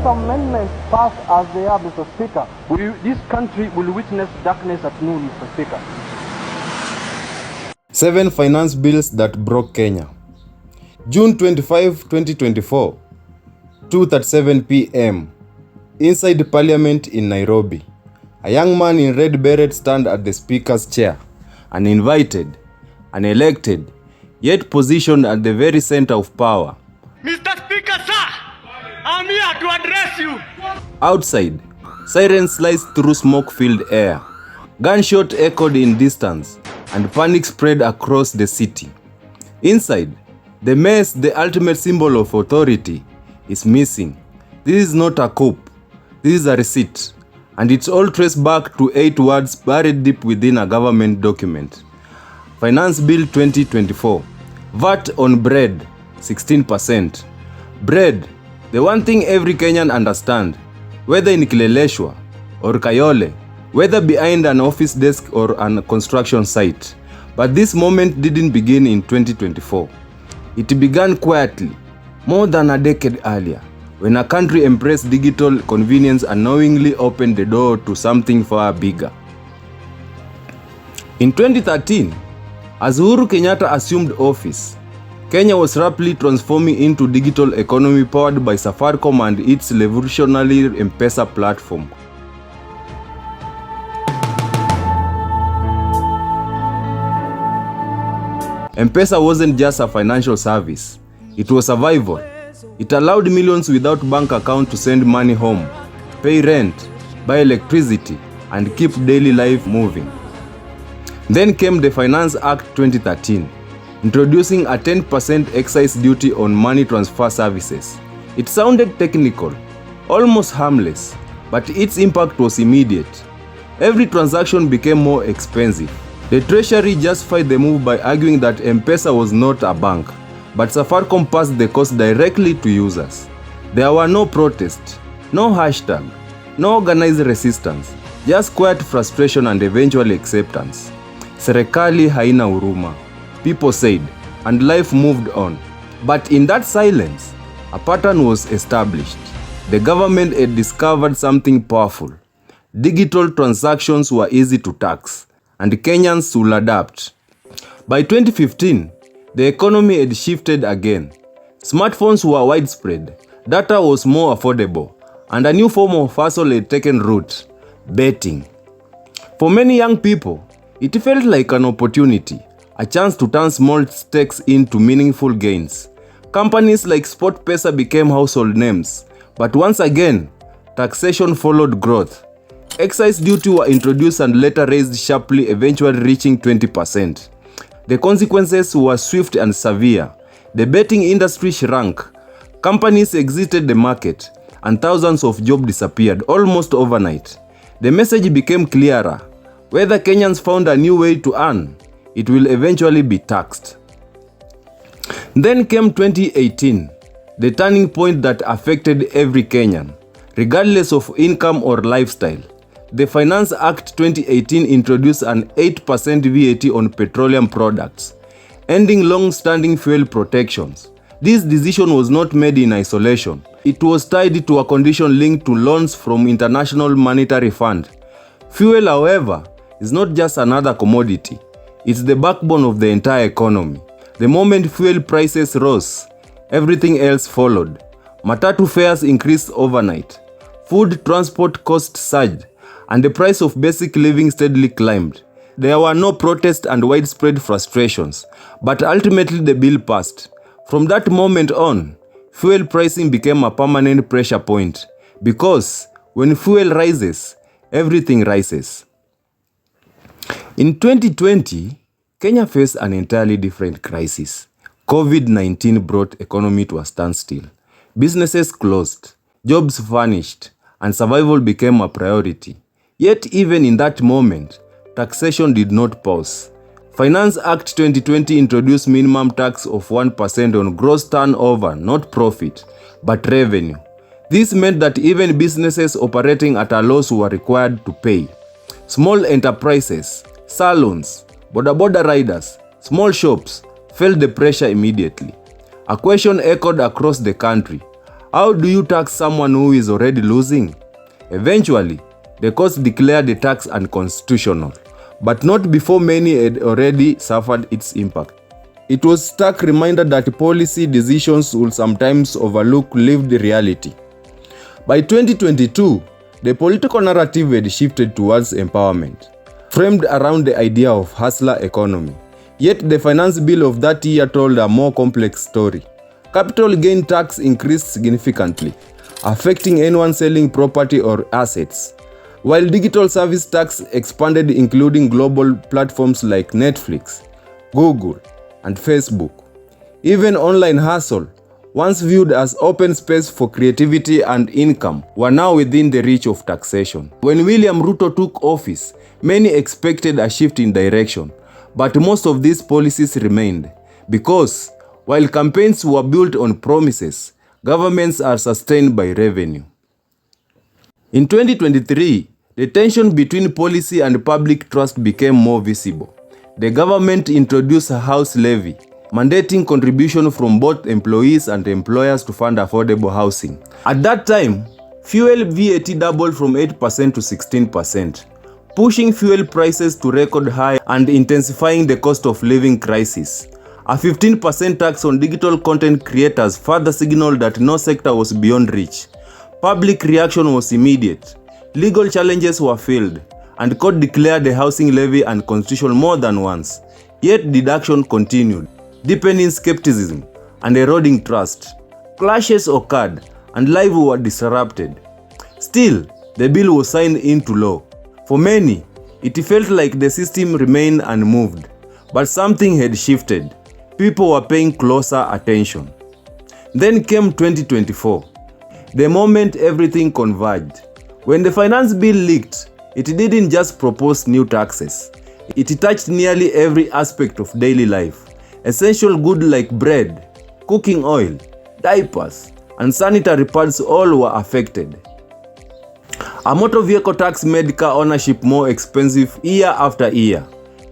amendments pass as they are, Mr. Speaker, this country will witness darkness at noon, Mr. Speaker. 7 finance bills that broke Kenya. June 25, 2024, 2:37 p.m. Inside Parliament in Nairobi. A young man in red beret stand at the speaker's chair, uninvited, unelected, yet positioned at the very center of power. Mr. Speaker, sir, I'm here to address you. Outside, sirens sliced through smoke-filled air. Gunshot echoed in distance, and panic spread across the city. Inside, the mace, the ultimate symbol of authority, is missing. This is not a coup. This is a receipt. And it's all traced back to 8 words buried deep within a government document. Finance Bill 2024. VAT on bread, 16%. Bread, the one thing every Kenyan understands, whether in Kileleshwa or Kayole, whether behind an office desk or a construction site. But this moment didn't begin in 2024. It began quietly, more than a decade earlier, when a country embraced digital convenience and knowingly opened the door to something far bigger. In 2013, as Uhuru Kenyatta assumed office, Kenya was rapidly transforming into digital economy powered by Safaricom and its revolutionary M-Pesa platform. M-Pesa wasn't just a financial service, it was survival. It allowed millions without bank account to send money home, pay rent, buy electricity, and keep daily life moving. Then came the Finance Act 2013, introducing a 10% excise duty on money transfer services. It sounded technical, almost harmless, but its impact was immediate. Every transaction became more expensive. The Treasury justified the move by arguing that M-Pesa was not a bank, but Safaricom passed the cost directly to users. There were no protests, no hashtag, no organized resistance, just quiet frustration and eventual acceptance. Serikali haina huruma, people said, and life moved on. But in that silence, a pattern was established. The government had discovered something powerful. Digital transactions were easy to tax, and Kenyans will adapt. By 2015, the economy had shifted again. Smartphones were widespread, data was more affordable, and a new form of hustle had taken root: betting. For many young people, it felt like an opportunity, a chance to turn small stakes into meaningful gains. Companies like SportPesa became household names, but once again, taxation followed growth. Excise duty were introduced and later raised sharply, eventually reaching 20%. The consequences were swift and severe. The betting industry shrank, companies exited the market, and thousands of jobs disappeared almost overnight. The message became clearer. Whether Kenyans found a new way to earn, it will eventually be taxed. Then came 2018, the turning point that affected every Kenyan, regardless of income or lifestyle. The Finance Act 2018 introduced an 8% VAT on petroleum products, ending long-standing fuel protections. This decision was not made in isolation. It was tied to a condition linked to loans from International Monetary Fund. Fuel, however, is not just another commodity. It's the backbone of the entire economy. The moment fuel prices rose, everything else followed. Matatu fares increased overnight. Food transport costs surged, and the price of basic living steadily climbed. There were no protests and widespread frustrations, but ultimately the bill passed. From that moment on, fuel pricing became a permanent pressure point, because when fuel rises, everything rises. In 2020, Kenya faced an entirely different crisis. COVID-19 brought economy to a standstill. Businesses closed, jobs vanished, and survival became a priority. Yet even in that moment, taxation did not pause. Finance Act 2020 introduced minimum tax of 1% on gross turnover, not profit, but revenue. This meant that even businesses operating at a loss were required to pay. Small enterprises, salons, boda riders, small shops felt the pressure immediately. A question echoed across the country: How do you tax someone who is already losing? Eventually, the court declared the tax unconstitutional, but not before many had already suffered its impact. It was a stark reminder that policy decisions will sometimes overlook lived reality. By 2022, the political narrative had shifted towards empowerment, framed around the idea of hustler economy. Yet the finance bill of that year told a more complex story. Capital gain tax increased significantly, affecting anyone selling property or assets, while digital service tax expanded, including global platforms like Netflix, Google, and Facebook. Even online hustle, once viewed as open space for creativity and income, were now within the reach of taxation. When William Ruto took office, many expected a shift in direction, but most of these policies remained, because while campaigns were built on promises, governments are sustained by revenue. In 2023, the tension between policy and public trust became more visible. The government introduced a house levy, mandating contribution from both employees and employers to fund affordable housing. At that time, fuel VAT doubled from 8% to 16%, pushing fuel prices to record high and intensifying the cost of living crisis. A 15% tax on digital content creators further signaled that no sector was beyond reach. Public reaction was immediate. Legal challenges were filed, and court declared the housing levy unconstitutional more than once. Yet deduction continued, deepening skepticism and eroding trust. Clashes occurred and lives were disrupted. Still, the bill was signed into law. For many, it felt like the system remained unmoved, but something had shifted. People were paying closer attention. Then came 2024, the moment everything converged. When the finance bill leaked, it didn't just propose new taxes. It touched nearly every aspect of daily life. Essential goods like bread, cooking oil, diapers, and sanitary pads all were affected. A motor vehicle tax made car ownership more expensive year after year.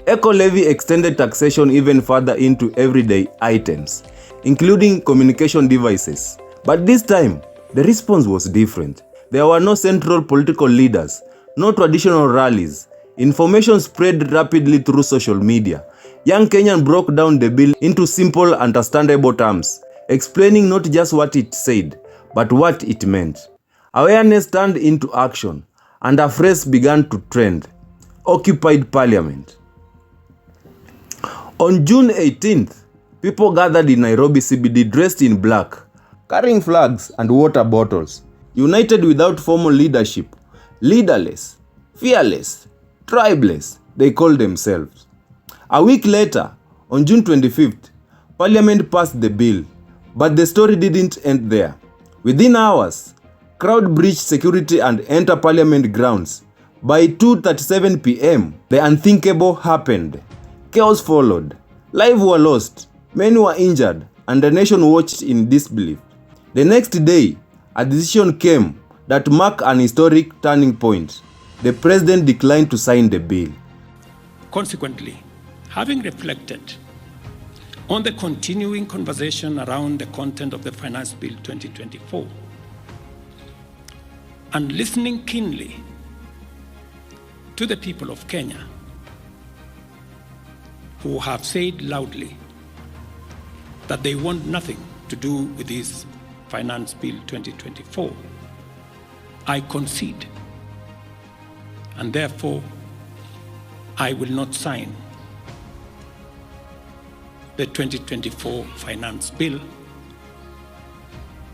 Eco-levy extended taxation even further into everyday items, including communication devices. But this time, the response was different. There were no central political leaders, no traditional rallies. Information spread rapidly through social media. Young Kenyan broke down the bill into simple, understandable terms, explaining not just what it said, but what it meant. Awareness turned into action, and a phrase began to trend: occupied parliament. On June 18th, people gathered in Nairobi CBD dressed in black, carrying flags and water bottles, united without formal leadership, leaderless, fearless, tribeless, they called themselves. A week later, on June 25th, Parliament passed the bill, but the story didn't end there. Within hours, crowd breached security and entered Parliament grounds. By 2:37 p.m., the unthinkable happened. Chaos followed. Lives were lost, many were injured, and the nation watched in disbelief. The next day, a decision came that marked an historic turning point. The president declined to sign the bill. Consequently, having reflected on the continuing conversation around the content of the Finance Bill 2024 and listening keenly to the people of Kenya who have said loudly that they want nothing to do with this Finance Bill 2024, I concede, and therefore I will not sign the 2024 Finance Bill,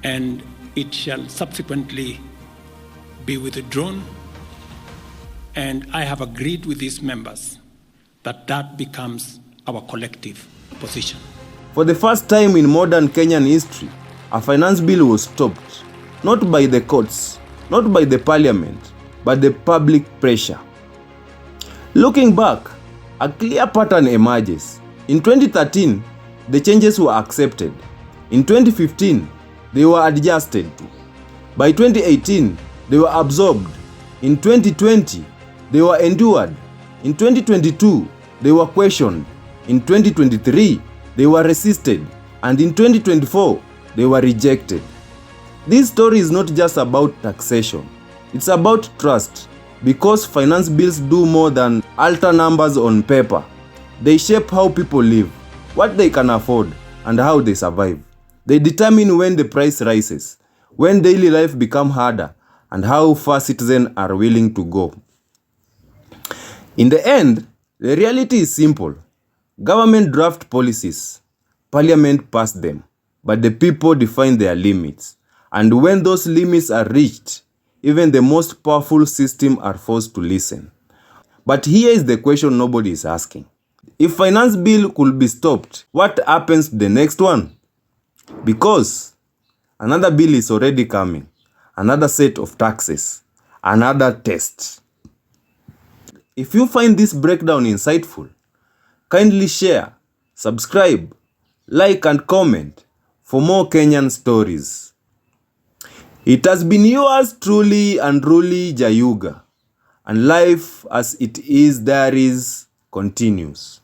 and it shall subsequently be withdrawn, and I have agreed with these members that that becomes our collective position. For the first time in modern Kenyan history, a finance bill was stopped, not by the courts, not by the parliament, but the public pressure. Looking back, a clear pattern emerges. In 2013, the changes were accepted. In 2015, they were adjusted to. By 2018, they were absorbed. In 2020, they were endured. In 2022, they were questioned. In 2023, they were resisted. And in 2024, they were rejected. This story is not just about taxation. It's about trust, because finance bills do more than alter numbers on paper. They shape how people live, what they can afford, and how they survive. They determine when the price rises, when daily life becomes harder, and how far citizens are willing to go. In the end, the reality is simple. Government draft policies, Parliament pass them, but the people define their limits. And when those limits are reached, even the most powerful system are forced to listen. But here is the question nobody is asking. If finance bill could be stopped, what happens to the next one? Because another bill is already coming, another set of taxes, another test. If you find this breakdown insightful, kindly share, subscribe, like and comment for more Kenyan stories. It has been yours truly and truly, Jayuga, and life as it is diaries continues.